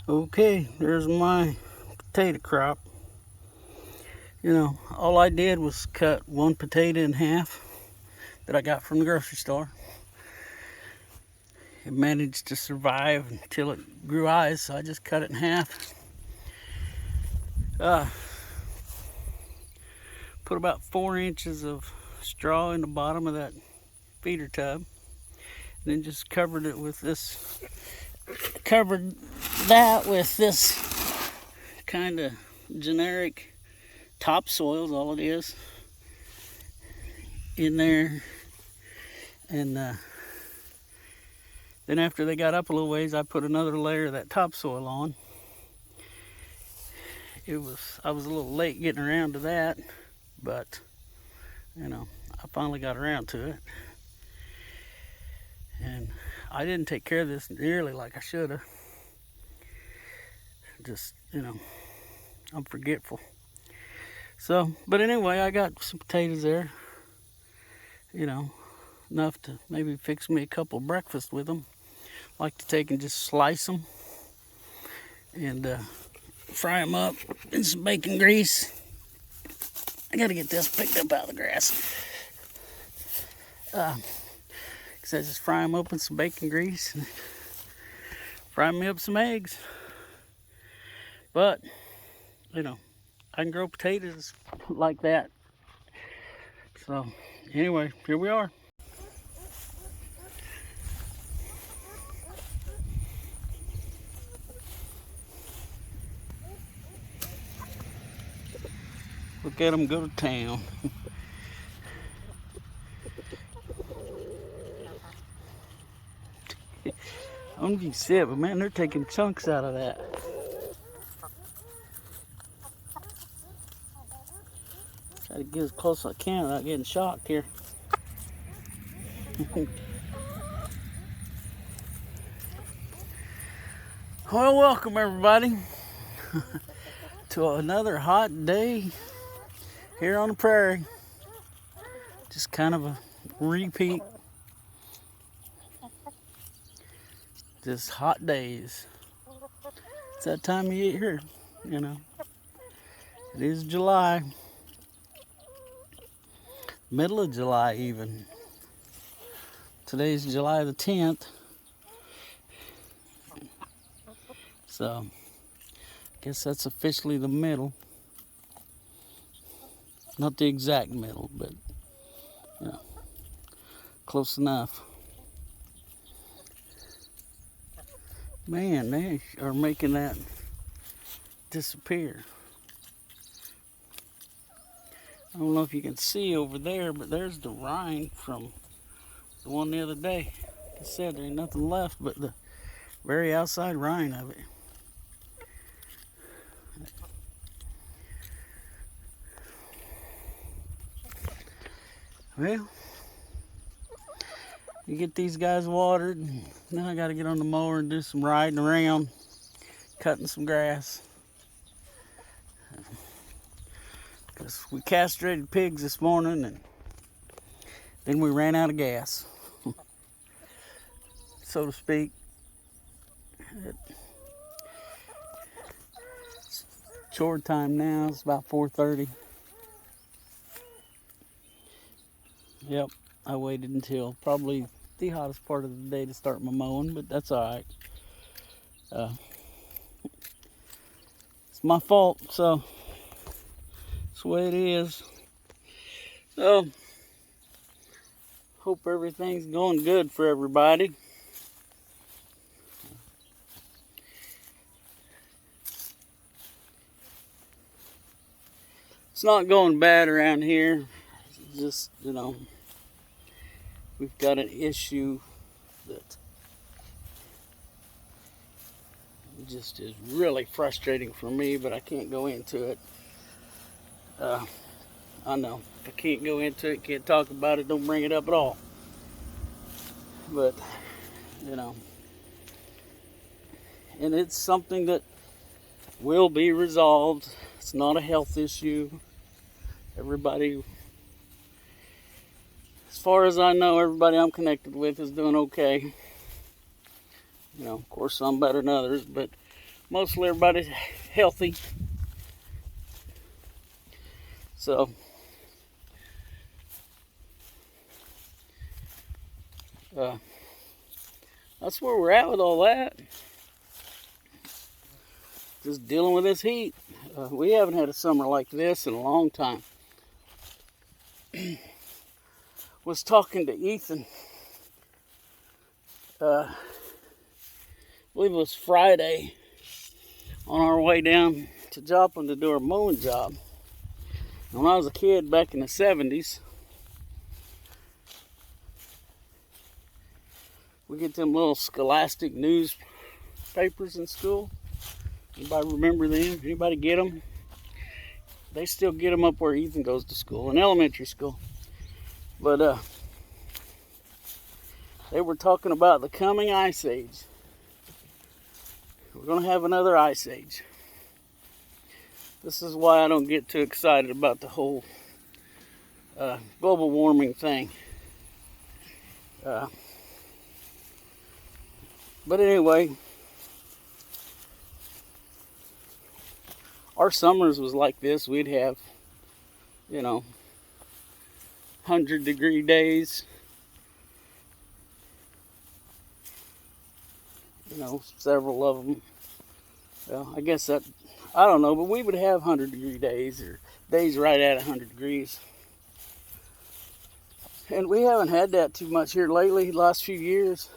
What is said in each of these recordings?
Okay, there's my potato crop. All I did was cut one potato in half that I got from the grocery store. It managed to survive until it grew eyes, so I just cut it in half. Uh, put about 4 inches of straw in the bottom of that feeder tub. Then just covered that with this kind of generic topsoil is all it is in there. And then after they got up a little ways, I put another layer of that topsoil on. I was a little late getting around to that, but I finally got around to it. And I didn't take care of this nearly like I should have. Just, I'm forgetful. So, but anyway, I got some potatoes there, enough to maybe fix me a couple breakfasts with them. I like to take and just slice them and fry them up in some bacon grease. I gotta get this picked up out of the grass. Cause I just fry them up in some bacon grease and fry me up some eggs. But, I can grow potatoes like that. So, anyway, here we are. Look at them go to town. I don't know if you can see it, but man, they're taking chunks out of that. Try to get as close as I can without getting shocked here. Well, welcome everybody to another hot day here on the prairie. Just kind of a repeat. Just hot days. It's that time of year, It is July. Middle of July even. Today's July the 10th. So, I guess that's officially the middle. Not the exact middle, but, close enough. Man, they are making that disappear. I don't know if you can see over there, but there's the rind from the one the other day. Like I said, there ain't nothing left but the very outside rind of it. Well, you get these guys watered, and then I got to get on the mower and do some riding around, cutting some grass. Because we castrated pigs this morning, and then we ran out of gas, so to speak. It's chore time now. It's about 4:30. Yep, I waited until probably the hottest part of the day to start my mowing, but that's all right. It's my fault, so that's the way it is. So, hope everything's going good for everybody. It's not going bad around here. Just, we've got an issue that just is really frustrating for me, but I can't go into it. I know, if I can't go into it, can't talk about it, don't bring it up at all. But, and it's something that will be resolved. It's not a health issue. Everybody, as far as I know, everybody I'm connected with is doing okay. Of course, some better than others, but mostly everybody's healthy. So that's where we're at with all that. Just dealing with this heat. We haven't had a summer like this in a long time. Was talking to Ethan, I believe it was Friday, on our way down to Joplin to do our mowing job. When I was a kid back in the 70s, we get them little Scholastic newspapers in school. Anybody remember them? Anybody get them? They still get them up where Ethan goes to school, in elementary school. But they were talking about the coming ice age. We're going to have another ice age. This is why I don't get too excited about the whole global warming thing. But anyway, our summers was like this. We'd have, 100-degree days. Several of them. Well, I guess that, I don't know, but we would have 100-degree days, or days right at 100 degrees. And we haven't had that too much here lately, the last few years.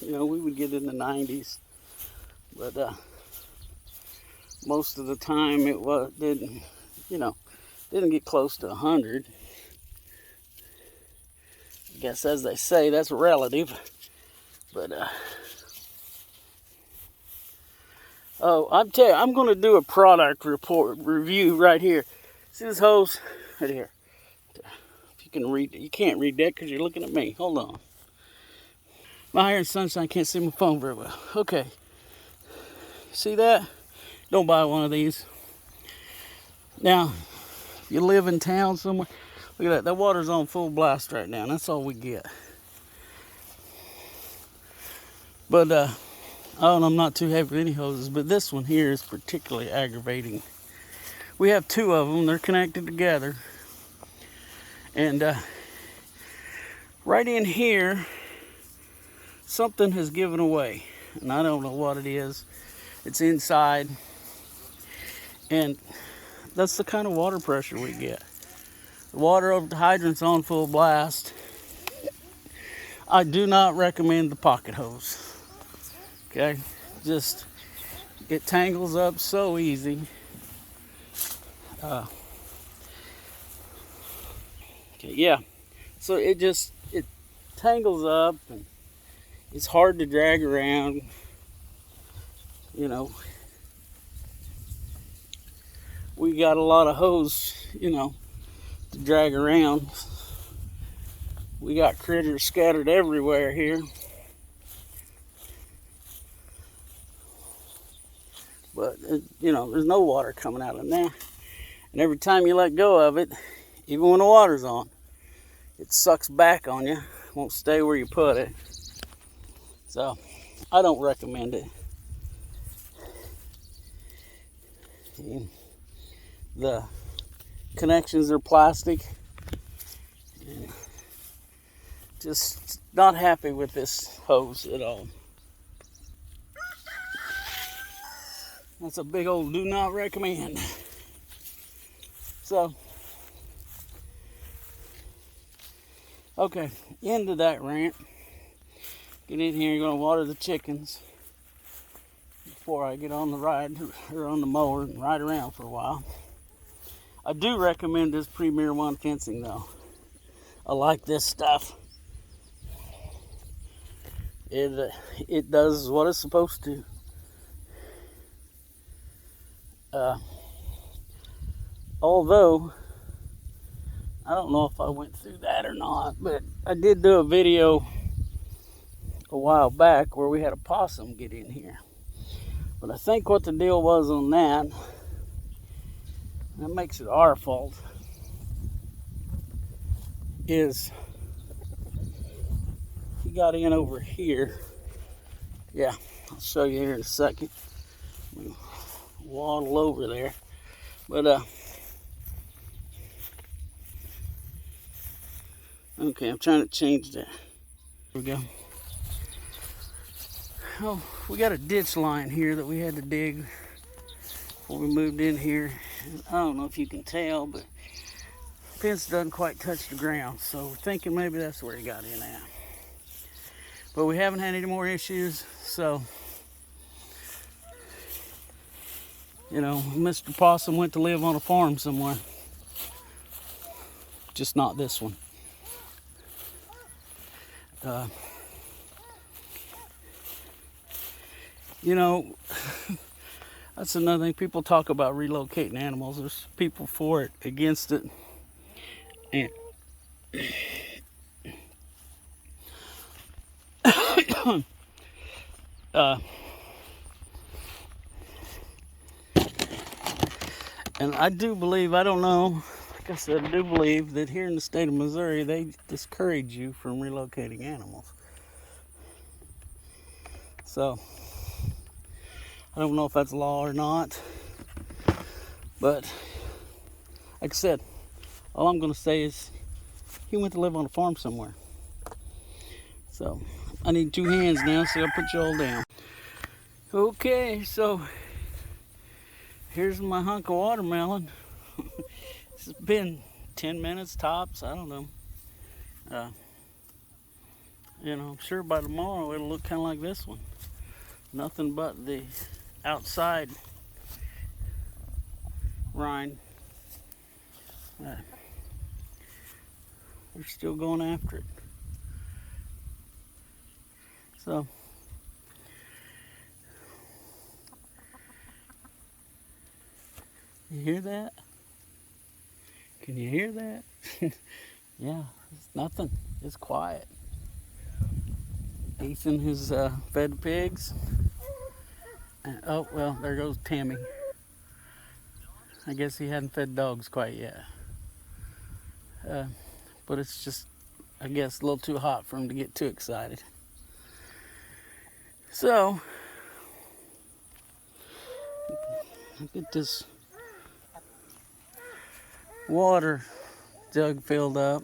We would get in the 90s, but most of the time it didn't get close to 100. I guess, as they say, that's relative. But I'm telling you, I'm going to do a product review right here. See this hose right here? If you can read it, you can't read that because you're looking at me. Hold on. My hair in sunshine, can't see my phone very well. Okay. See that? Don't buy one of these. Now, if you live in town somewhere, look at that. That water's on full blast right now. And that's all we get. But I'm not too heavy with any hoses, but this one here is particularly aggravating. We have two of them. They're connected together. And right in here, something has given away. And I don't know what it is. It's inside. And that's the kind of water pressure we get. The water over the hydrant's on full blast. I do not recommend the pocket hose. Okay? Just, it tangles up so easy. Okay, yeah. So it tangles up, and it's hard to drag around. We got a lot of hose, to drag around. We got critters scattered everywhere here. But, there's no water coming out of there. And every time you let go of it, even when the water's on, it sucks back on you. It won't stay where you put it. So, I don't recommend it. The connections are plastic. And just not happy with this hose at all. That's a big old do not recommend. So, okay, end of that rant. Get in here, you're gonna water the chickens before I get on the ride, or on the mower, and ride around for a while. I do recommend this Premier One fencing though. I like this stuff. It does what it's supposed to. Although, I don't know if I went through that or not, but I did do a video a while back where we had a possum get in here. But I think what the deal was on that makes it our fault, is he got in over here. Yeah, I'll show you here in a second. Waddle over there. But, okay, I'm trying to change that. There we go. Oh, we got a ditch line here that we had to dig before we moved in here. And I don't know if you can tell, but the fence doesn't quite touch the ground. So we're thinking maybe that's where he got in at. But we haven't had any more issues, so you know, Mr. Possum went to live on a farm somewhere. Just not this one. You know, that's another thing. People talk about relocating animals. There's people for it, against it. And and I do believe, I don't know, like I said, I do believe that here in the state of Missouri, they discourage you from relocating animals. So, I don't know if that's law or not. But, like I said, all I'm going to say is he went to live on a farm somewhere. So, I need 2 hands now, so I'll put you all down. Okay, so here's my hunk of watermelon. It's been 10 minutes tops, I don't know. You know, I'm sure by tomorrow it'll look kind of like this one. Nothing but the outside rind. We're still going after it. So, you hear that? Can you hear that? Yeah, it's nothing. It's quiet. Ethan has fed pigs. And, oh, well, there goes Tammy. I guess he hadn't fed dogs quite yet. But it's just, I guess, a little too hot for him to get too excited. So, get this water jug filled up.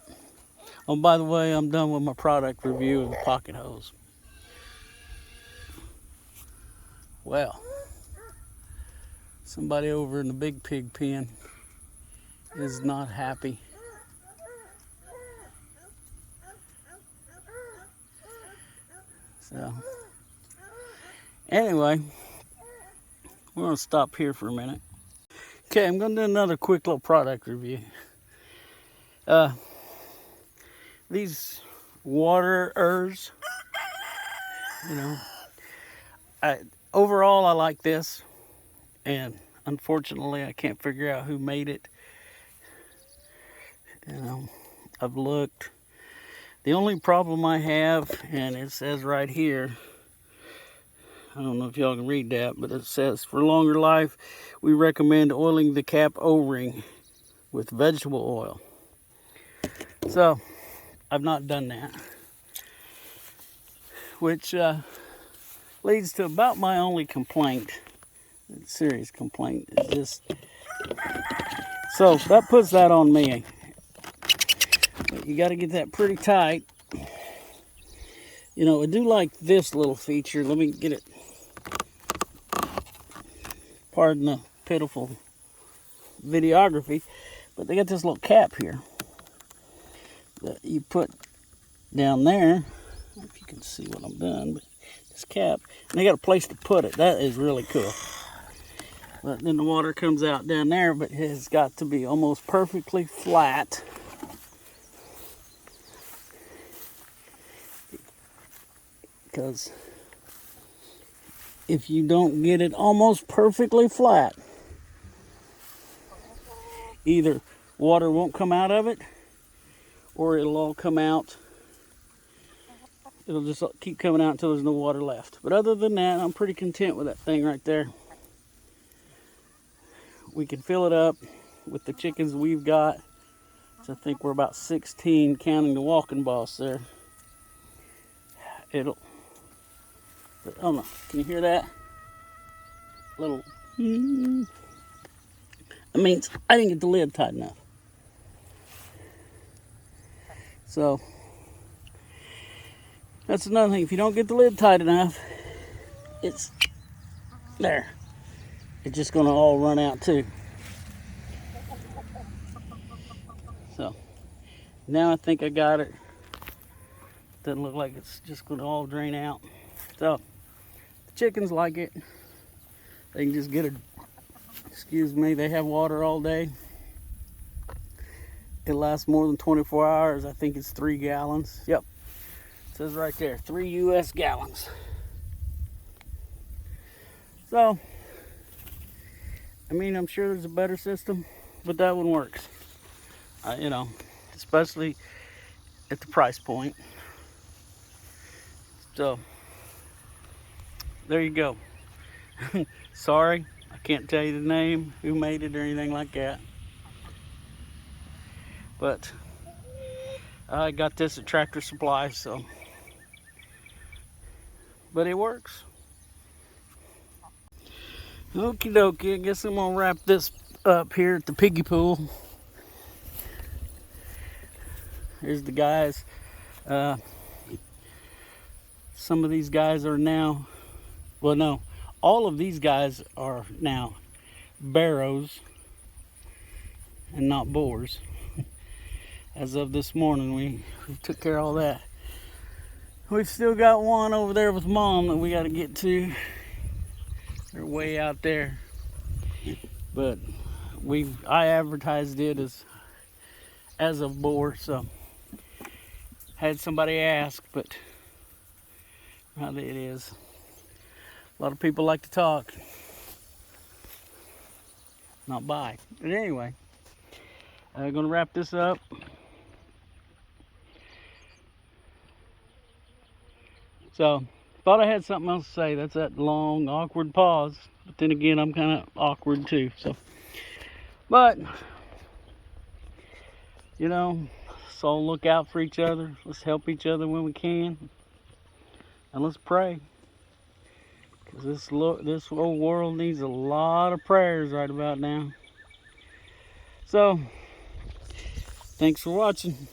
Oh, by the way, I'm done with my product review of the pocket hose. Well, somebody over in the big pig pen is not happy. So, anyway, we're going to stop here for a minute. Okay, I'm going to do another quick little product review. These waterers, you know, overall I like this, and unfortunately I can't figure out who made it. You know, I've looked. The only problem I have, and it says right here, I don't know if y'all can read that, but it says, for longer life, we recommend oiling the cap O-ring with vegetable oil. So, I've not done that. Which leads to about my only complaint, serious complaint, is this. So, that puts that on me. But you got to get that pretty tight. You know, I do like this little feature. Let me get it. Pardon the pitiful videography, but they got this little cap here that you put down there. I don't know if you can see what I'm doing, but this cap, and they got a place to put it. That is really cool. But then the water comes out down there, but it has got to be almost perfectly flat. Because if you don't get it almost perfectly flat, either water won't come out of it, or it'll all come out. It'll just keep coming out until there's no water left. But other than that, I'm pretty content with that thing right there. We can fill it up with the chickens we've got. So I think we're about 16, counting the walking boss there. But, oh no, can you hear that? Little. It means I didn't get the lid tight enough. So that's another thing. If you don't get the lid tight enough, it's there. It's just gonna all run out too. So now I think I got it. Doesn't look like it's just gonna all drain out. So the chickens like it. They can just get a, excuse me, they have water all day. It lasts more than 24 hours. I think it's 3 gallons. Yep, it says right there, 3 US gallons. So, I mean, I'm sure there's a better system, but that one works. You know, especially at the price point. So, there you go. Sorry, I can't tell you the name, who made it, or anything like that. But I got this at Tractor Supply, so. But it works. Okie dokie, I guess I'm gonna wrap this up here at the piggy pool. Here's the guys. Some of these guys are now, well, no, all of these guys are now barrows and not boars. As of this morning, we took care of all that. We've still got one over there with Mom that we got to get to. They're way out there, but I advertised it as a boar, so had somebody ask, but how it is. A lot of people like to talk, not buy. But anyway, I'm gonna wrap this up. So, thought I had something else to say. That's that long, awkward pause. But then again, I'm kind of awkward too. So, but, you know, let's all look out for each other. Let's help each other when we can. And let's pray. Because this whole world needs a lot of prayers right about now. So, thanks for watching.